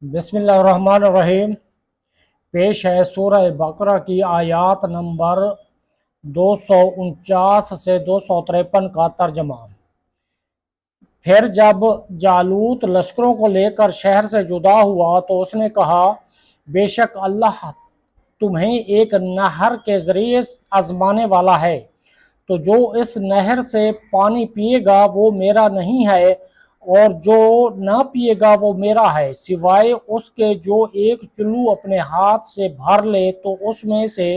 بسم اللہ الرحمن الرحیم۔ پیش ہے سورہ بقرہ کی آیات نمبر 249 سے 253 کا ترجمہ۔ پھر جب جالوت لشکروں کو لے کر شہر سے جدا ہوا تو اس نے کہا، بے شک اللہ تمہیں ایک نہر کے ذریعے آزمانے والا ہے، تو جو اس نہر سے پانی پیے گا وہ میرا نہیں ہے، اور جو نہ پیے گا وہ میرا ہے، سوائے اس کے جو ایک چلو اپنے ہاتھ سے بھر لے تو اس میں سے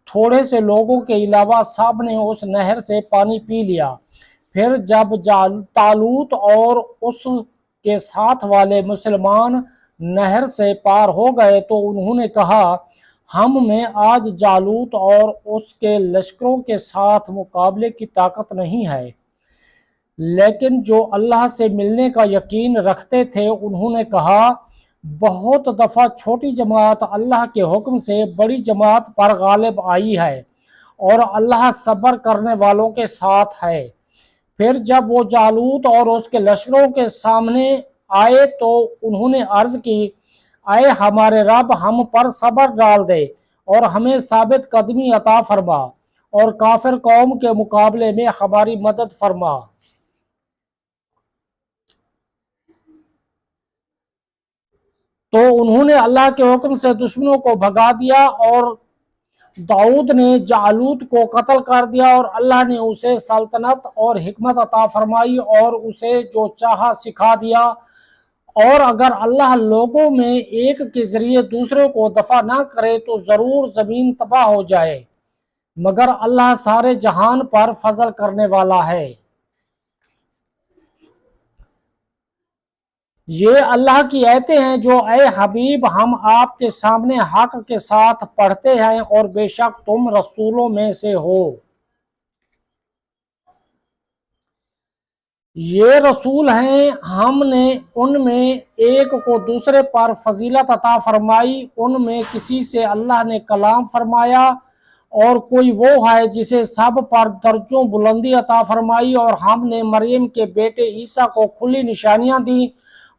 تھوڑے سے لوگوں کے علاوہ سب نے اس نہر سے پانی پی لیا۔ پھر جب طالوت اور اس کے ساتھ والے مسلمان نہر سے پار ہو گئے تو انہوں نے کہا، ہم میں آج جالوت اور اس کے لشکروں کے ساتھ مقابلے کی طاقت نہیں ہے۔ لیکن جو اللہ سے ملنے کا یقین رکھتے تھے انہوں نے کہا، بہت دفعہ چھوٹی جماعت اللہ کے حکم سے بڑی جماعت پر غالب آئی ہے، اور اللہ صبر کرنے والوں کے ساتھ ہے۔ پھر جب وہ جالوت اور اس کے لشکروں کے سامنے آئے تو انہوں نے عرض کی، اے ہمارے رب، ہم پر صبر ڈال دے اور ہمیں ثابت قدمی عطا فرما، اور کافر قوم کے مقابلے میں ہماری مدد فرما۔ تو انہوں نے اللہ کے حکم سے دشمنوں کو بھگا دیا، اور داؤد نے جالوت کو قتل کر دیا، اور اللہ نے اسے سلطنت اور حکمت عطا فرمائی اور اسے جو چاہا سکھا دیا۔ اور اگر اللہ لوگوں میں ایک کے ذریعے دوسرے کو دفع نہ کرے تو ضرور زمین تباہ ہو جائے، مگر اللہ سارے جہان پر فضل کرنے والا ہے۔ یہ اللہ کی آیتیں ہیں جو اے حبیب ہم آپ کے سامنے حق کے ساتھ پڑھتے ہیں، اور بے شک تم رسولوں میں سے ہو۔ یہ رسول ہیں، ہم نے ان میں ایک کو دوسرے پر فضیلت عطا فرمائی، ان میں کسی سے اللہ نے کلام فرمایا، اور کوئی وہ ہے جسے سب پر درجوں بلندی عطا فرمائی، اور ہم نے مریم کے بیٹے عیسیٰ کو کھلی نشانیاں دیں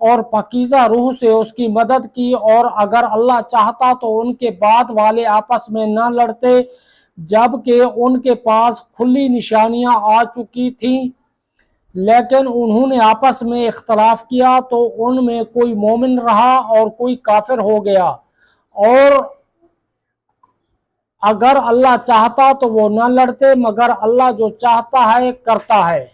اور پاکیزہ روح سے اس کی مدد کی، اور اگر اللہ چاہتا تو ان کے بعد والے آپس میں نہ لڑتے جبکہ ان کے پاس کھلی نشانیاں آ چکی تھیں، لیکن انہوں نے آپس میں اختلاف کیا تو ان میں کوئی مومن رہا اور کوئی کافر ہو گیا، اور اگر اللہ چاہتا تو وہ نہ لڑتے، مگر اللہ جو چاہتا ہے کرتا ہے۔